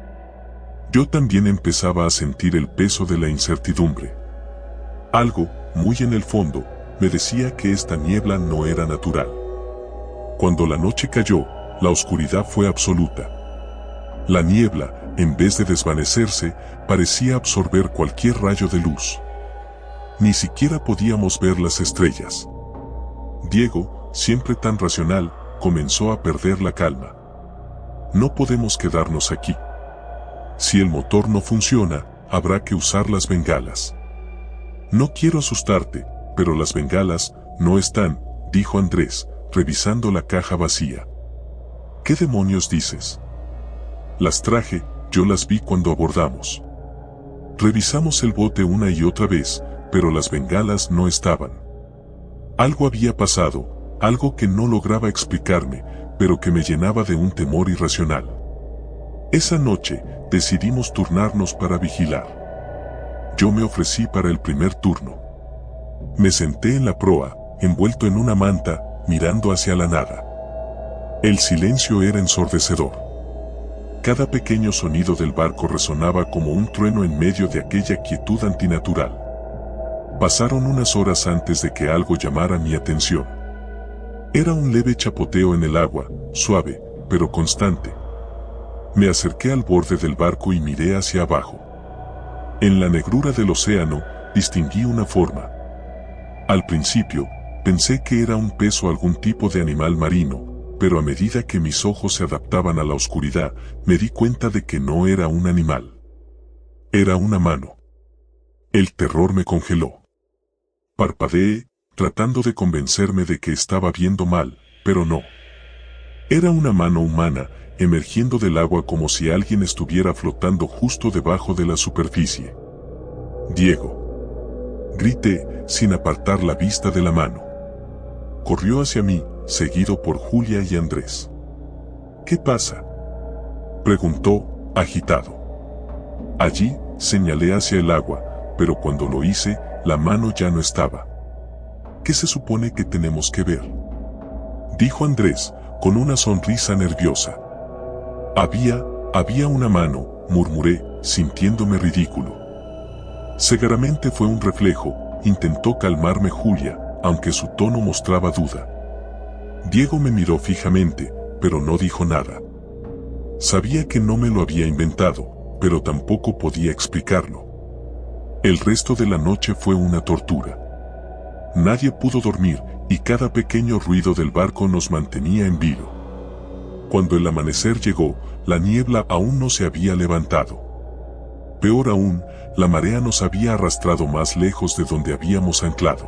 Yo también empezaba a sentir el peso de la incertidumbre. Algo, muy en el fondo, me decía que esta niebla no era natural. Cuando la noche cayó, la oscuridad fue absoluta. La niebla, en vez de desvanecerse, parecía absorber cualquier rayo de luz. Ni siquiera podíamos ver las estrellas. Diego, siempre tan racional, comenzó a perder la calma. No podemos quedarnos aquí. Si el motor no funciona, habrá que usar las bengalas. No quiero asustarte, pero las bengalas no están, dijo Andrés, revisando la caja vacía. ¿Qué demonios dices? Las traje, yo las vi cuando abordamos. Revisamos el bote una y otra vez, pero las bengalas no estaban. Algo había pasado, algo que no lograba explicarme, pero que me llenaba de un temor irracional. Esa noche, decidimos turnarnos para vigilar. Yo me ofrecí para el primer turno. Me senté en la proa, envuelto en una manta, mirando hacia la nada. El silencio era ensordecedor. Cada pequeño sonido del barco resonaba como un trueno en medio de aquella quietud antinatural. Pasaron unas horas antes de que algo llamara mi atención. Era un leve chapoteo en el agua, suave, pero constante. Me acerqué al borde del barco y miré hacia abajo. En la negrura del océano, distinguí una forma. Al principio, pensé que era un pez o algún tipo de animal marino, pero a medida que mis ojos se adaptaban a la oscuridad, me di cuenta de que no era un animal. Era una mano. El terror me congeló. Parpadeé, tratando de convencerme de que estaba viendo mal, pero no. Era una mano humana, emergiendo del agua como si alguien estuviera flotando justo debajo de la superficie. Diego. Grité, sin apartar la vista de la mano. Corrió hacia mí, seguido por Julia y Andrés. ¿Qué pasa?, preguntó, agitado. Allí, señalé hacia el agua, pero cuando lo hice, la mano ya no estaba. ¿Qué se supone que tenemos que ver?, dijo Andrés, con una sonrisa nerviosa. Había una mano, murmuré, sintiéndome ridículo. Seguramente fue un reflejo, intentó calmarme Julia, aunque su tono mostraba duda. Diego me miró fijamente, pero no dijo nada. Sabía que no me lo había inventado, pero tampoco podía explicarlo. El resto de la noche fue una tortura. Nadie pudo dormir, y cada pequeño ruido del barco nos mantenía en vilo. Cuando el amanecer llegó, la niebla aún no se había levantado. Peor aún, la marea nos había arrastrado más lejos de donde habíamos anclado.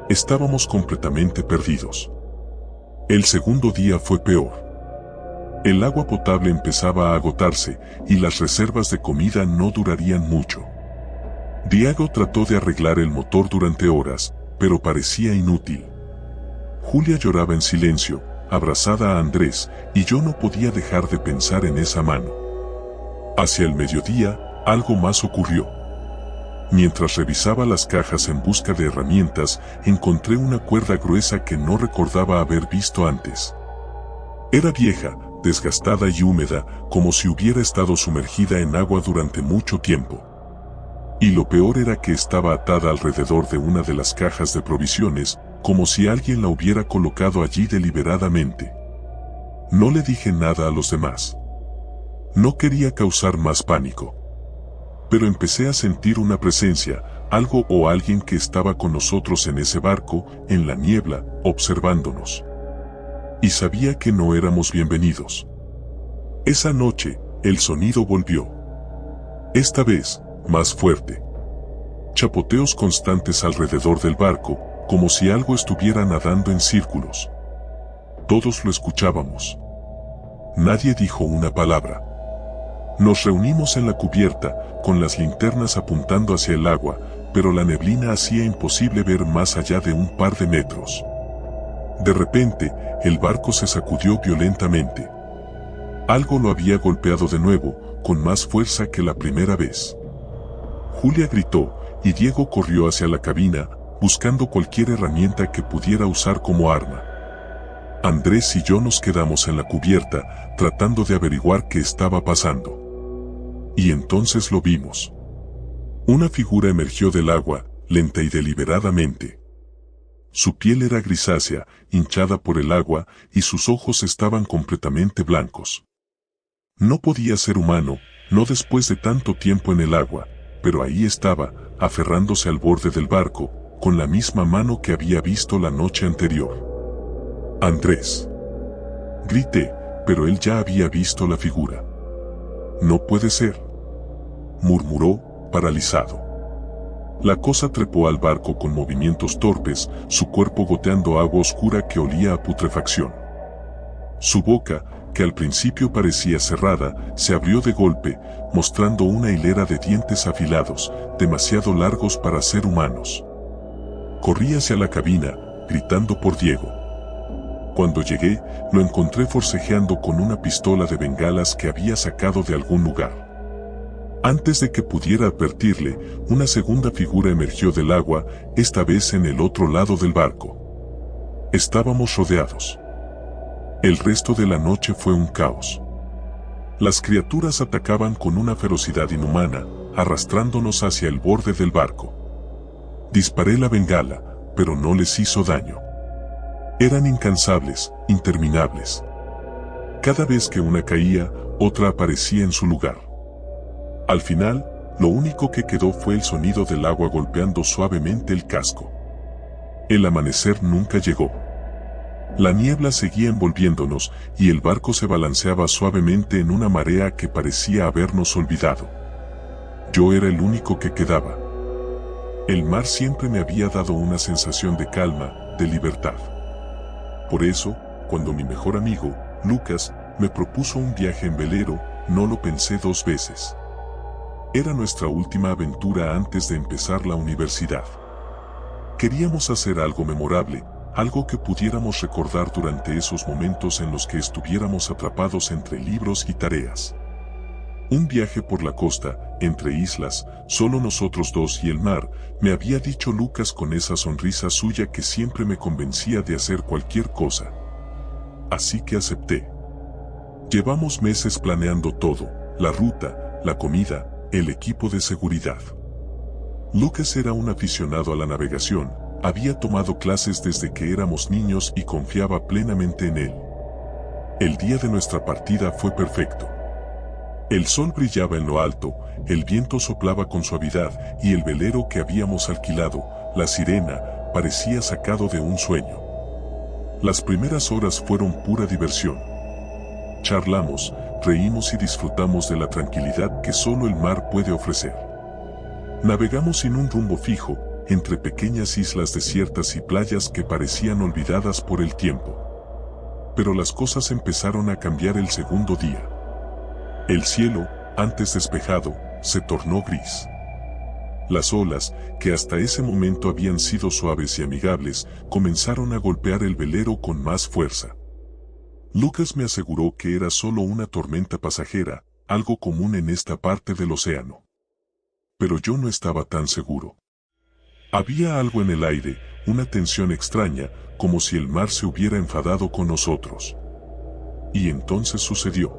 Estábamos completamente perdidos. El segundo día fue peor. El agua potable empezaba a agotarse, y las reservas de comida no durarían mucho. Diego trató de arreglar el motor durante horas, pero parecía inútil. Julia lloraba en silencio, abrazada a Andrés, y yo no podía dejar de pensar en esa mano. Hacia el mediodía, algo más ocurrió. Mientras revisaba las cajas en busca de herramientas, encontré una cuerda gruesa que no recordaba haber visto antes. Era vieja, desgastada y húmeda, como si hubiera estado sumergida en agua durante mucho tiempo. Y lo peor era que estaba atada alrededor de una de las cajas de provisiones, como si alguien la hubiera colocado allí deliberadamente. No le dije nada a los demás. No quería causar más pánico. Pero empecé a sentir una presencia, algo o alguien que estaba con nosotros en ese barco, en la niebla, observándonos. Y sabía que no éramos bienvenidos. Esa noche, el sonido volvió. Esta vez, más fuerte. Chapoteos constantes alrededor del barco, como si algo estuviera nadando en círculos. Todos lo escuchábamos. Nadie dijo una palabra. Nos reunimos en la cubierta, con las linternas apuntando hacia el agua, pero la neblina hacía imposible ver más allá de un par de metros. De repente, el barco se sacudió violentamente. Algo lo había golpeado de nuevo, con más fuerza que la primera vez. Julia gritó, y Diego corrió hacia la cabina, buscando cualquier herramienta que pudiera usar como arma. Andrés y yo nos quedamos en la cubierta, tratando de averiguar qué estaba pasando. Y entonces lo vimos. Una figura emergió del agua, lenta y deliberadamente. Su piel era grisácea, hinchada por el agua, y sus ojos estaban completamente blancos. No podía ser humano, no después de tanto tiempo en el agua, pero ahí estaba, aferrándose al borde del barco, con la misma mano que había visto la noche anterior. Andrés. Grité, pero él ya había visto la figura. No puede ser, murmuró, paralizado. La cosa trepó al barco con movimientos torpes, su cuerpo goteando agua oscura que olía a putrefacción. Su boca, que al principio parecía cerrada, se abrió de golpe, mostrando una hilera de dientes afilados, demasiado largos para ser humanos. Corrí hacia la cabina, gritando por Diego. Cuando llegué, lo encontré forcejeando con una pistola de bengalas que había sacado de algún lugar. Antes de que pudiera advertirle, una segunda figura emergió del agua, esta vez en el otro lado del barco. Estábamos rodeados. El resto de la noche fue un caos. Las criaturas atacaban con una ferocidad inhumana, arrastrándonos hacia el borde del barco. Disparé la bengala, pero no les hizo daño. Eran incansables, interminables. Cada vez que una caía, otra aparecía en su lugar. Al final, lo único que quedó fue el sonido del agua golpeando suavemente el casco. El amanecer nunca llegó. La niebla seguía envolviéndonos y el barco se balanceaba suavemente en una marea que parecía habernos olvidado. Yo era el único que quedaba. El mar siempre me había dado una sensación de calma, de libertad. Por eso, cuando mi mejor amigo, Lucas, me propuso un viaje en velero, no lo pensé dos veces. Era nuestra última aventura antes de empezar la universidad. Queríamos hacer algo memorable, algo que pudiéramos recordar durante esos momentos en los que estuviéramos atrapados entre libros y tareas. Un viaje por la costa, entre islas, solo nosotros dos y el mar, me había dicho Lucas con esa sonrisa suya que siempre me convencía de hacer cualquier cosa. Así que acepté. Llevamos meses planeando todo, la ruta, la comida, el equipo de seguridad. Lucas era un aficionado a la navegación, había tomado clases desde que éramos niños y confiaba plenamente en él. El día de nuestra partida fue perfecto. El sol brillaba en lo alto, el viento soplaba con suavidad y el velero que habíamos alquilado, la Sirena, parecía sacado de un sueño. Las primeras horas fueron pura diversión. Charlamos, reímos y disfrutamos de la tranquilidad que solo el mar puede ofrecer. Navegamos sin un rumbo fijo, entre pequeñas islas desiertas y playas que parecían olvidadas por el tiempo. Pero las cosas empezaron a cambiar el segundo día. El cielo, antes despejado, se tornó gris. Las olas, que hasta ese momento habían sido suaves y amigables, comenzaron a golpear el velero con más fuerza. Lucas me aseguró que era solo una tormenta pasajera, algo común en esta parte del océano. Pero yo no estaba tan seguro. Había algo en el aire, una tensión extraña, como si el mar se hubiera enfadado con nosotros. Y entonces sucedió.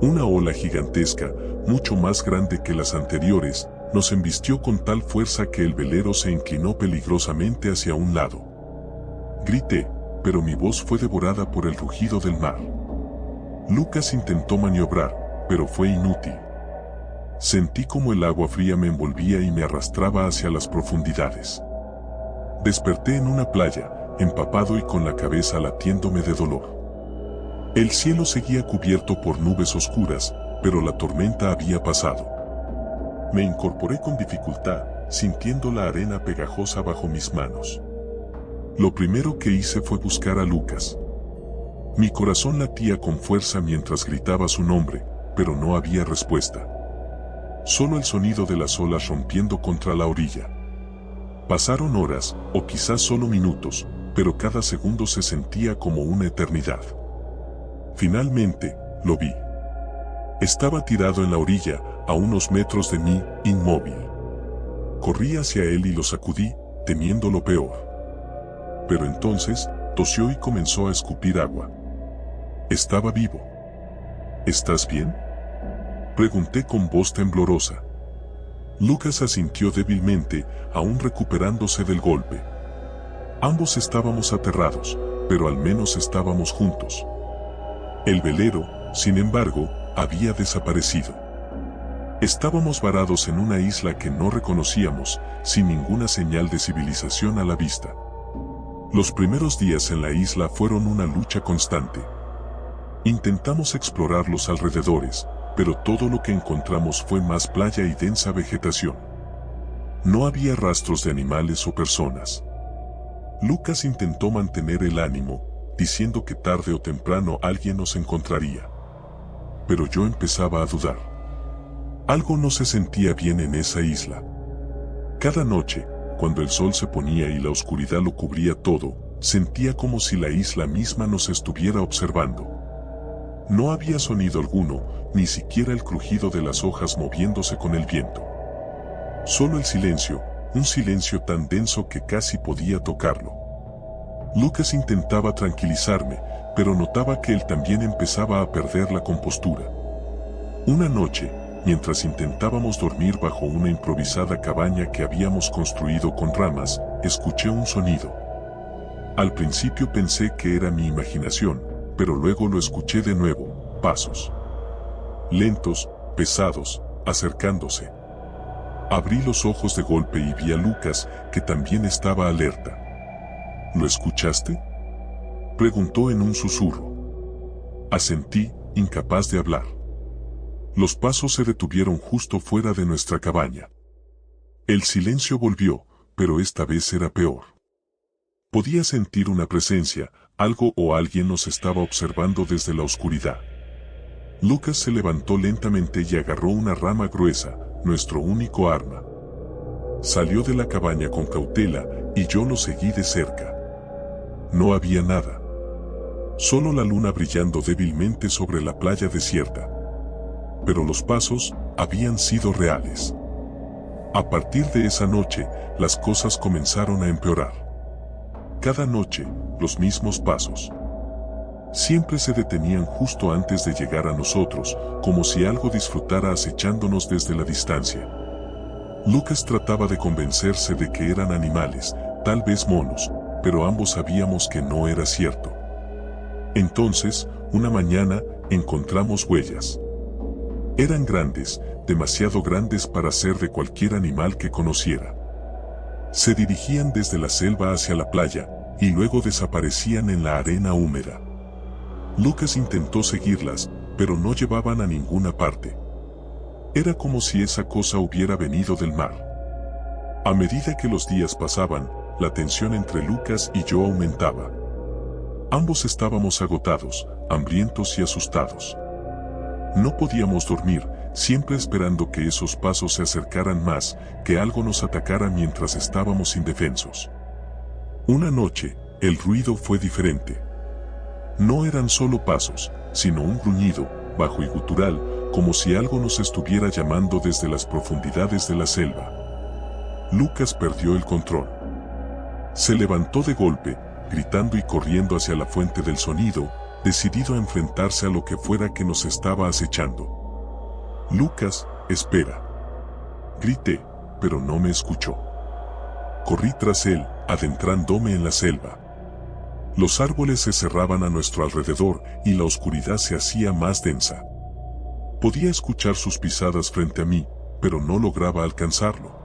Una ola gigantesca, mucho más grande que las anteriores, nos embistió con tal fuerza que el velero se inclinó peligrosamente hacia un lado. Grité, pero mi voz fue devorada por el rugido del mar. Lucas intentó maniobrar, pero fue inútil. Sentí como el agua fría me envolvía y me arrastraba hacia las profundidades. Desperté en una playa, empapado y con la cabeza latiéndome de dolor. El cielo seguía cubierto por nubes oscuras, pero la tormenta había pasado. Me incorporé con dificultad, sintiendo la arena pegajosa bajo mis manos. Lo primero que hice fue buscar a Lucas. Mi corazón latía con fuerza mientras gritaba su nombre, pero no había respuesta. Solo el sonido de las olas rompiendo contra la orilla. Pasaron horas, o quizás solo minutos, pero cada segundo se sentía como una eternidad. Finalmente, lo vi. Estaba tirado en la orilla, a unos metros de mí, inmóvil. Corrí hacia él y lo sacudí, temiendo lo peor. Pero entonces, tosió y comenzó a escupir agua. Estaba vivo. ¿Estás bien?, pregunté con voz temblorosa. Lucas asintió débilmente, aún recuperándose del golpe. Ambos estábamos aterrados, pero al menos estábamos juntos. El velero, sin embargo, había desaparecido. Estábamos varados en una isla que no reconocíamos, sin ninguna señal de civilización a la vista. Los primeros días en la isla fueron una lucha constante. Intentamos explorar los alrededores, pero todo lo que encontramos fue más playa y densa vegetación. No había rastros de animales o personas. Lucas intentó mantener el ánimo, diciendo que tarde o temprano alguien nos encontraría. Pero yo empezaba a dudar. Algo no se sentía bien en esa isla. Cada noche, cuando el sol se ponía y la oscuridad lo cubría todo, sentía como si la isla misma nos estuviera observando. No había sonido alguno, ni siquiera el crujido de las hojas moviéndose con el viento. Solo el silencio, un silencio tan denso que casi podía tocarlo. Lucas intentaba tranquilizarme, pero notaba que él también empezaba a perder la compostura. Una noche, mientras intentábamos dormir bajo una improvisada cabaña que habíamos construido con ramas, escuché un sonido. Al principio pensé que era mi imaginación, pero luego lo escuché de nuevo, pasos. Lentos, pesados, acercándose. Abrí los ojos de golpe y vi a Lucas, que también estaba alerta. ¿Lo escuchaste?, preguntó en un susurro. Asentí, incapaz de hablar. Los pasos se detuvieron justo fuera de nuestra cabaña. El silencio volvió, pero esta vez era peor. Podía sentir una presencia, algo o alguien nos estaba observando desde la oscuridad. Lucas se levantó lentamente y agarró una rama gruesa, nuestro único arma. Salió de la cabaña con cautela, y yo lo seguí de cerca. No había nada. Solo la luna brillando débilmente sobre la playa desierta. Pero los pasos habían sido reales. A partir de esa noche, las cosas comenzaron a empeorar. Cada noche, los mismos pasos. Siempre se detenían justo antes de llegar a nosotros, como si algo disfrutara acechándonos desde la distancia. Lucas trataba de convencerse de que eran animales, tal vez monos, pero ambos sabíamos que no era cierto. Entonces, una mañana, encontramos huellas. Eran grandes, demasiado grandes para ser de cualquier animal que conociera. Se dirigían desde la selva hacia la playa, y luego desaparecían en la arena húmeda. Lucas intentó seguirlas, pero no llevaban a ninguna parte. Era como si esa cosa hubiera venido del mar. A medida que los días pasaban, la tensión entre Lucas y yo aumentaba. Ambos estábamos agotados, hambrientos y asustados. No podíamos dormir, siempre esperando que esos pasos se acercaran más, que algo nos atacara mientras estábamos indefensos. Una noche, el ruido fue diferente. No eran solo pasos, sino un gruñido, bajo y gutural, como si algo nos estuviera llamando desde las profundidades de la selva. Lucas perdió el control. Se levantó de golpe, gritando y corriendo hacia la fuente del sonido, decidido a enfrentarse a lo que fuera que nos estaba acechando. «Lucas, espera», grité, pero no me escuchó. Corrí tras él, adentrándome en la selva. Los árboles se cerraban a nuestro alrededor y la oscuridad se hacía más densa. Podía escuchar sus pisadas frente a mí, pero no lograba alcanzarlo.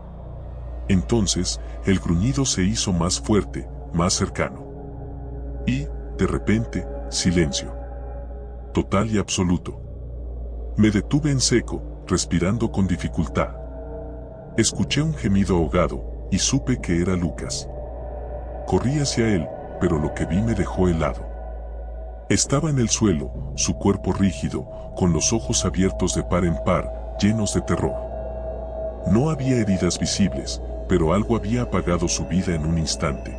Entonces, el gruñido se hizo más fuerte, más cercano. Y, de repente, silencio. Total y absoluto. Me detuve en seco, respirando con dificultad. Escuché un gemido ahogado, y supe que era Lucas. Corrí hacia él, pero lo que vi me dejó helado. Estaba en el suelo, su cuerpo rígido, con los ojos abiertos de par en par, llenos de terror. No había heridas visibles, pero algo había apagado su vida en un instante.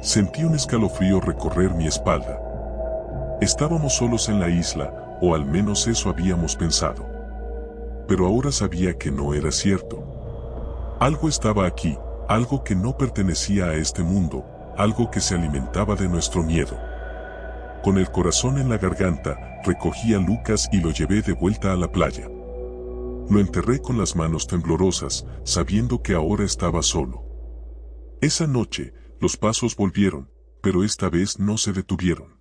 Sentí un escalofrío recorrer mi espalda. Estábamos solos en la isla, o al menos eso habíamos pensado. Pero ahora sabía que no era cierto. Algo estaba aquí, algo que no pertenecía a este mundo, algo que se alimentaba de nuestro miedo. Con el corazón en la garganta, recogí a Lucas y lo llevé de vuelta a la playa. Lo enterré con las manos temblorosas, sabiendo que ahora estaba solo. Esa noche, los pasos volvieron, pero esta vez no se detuvieron.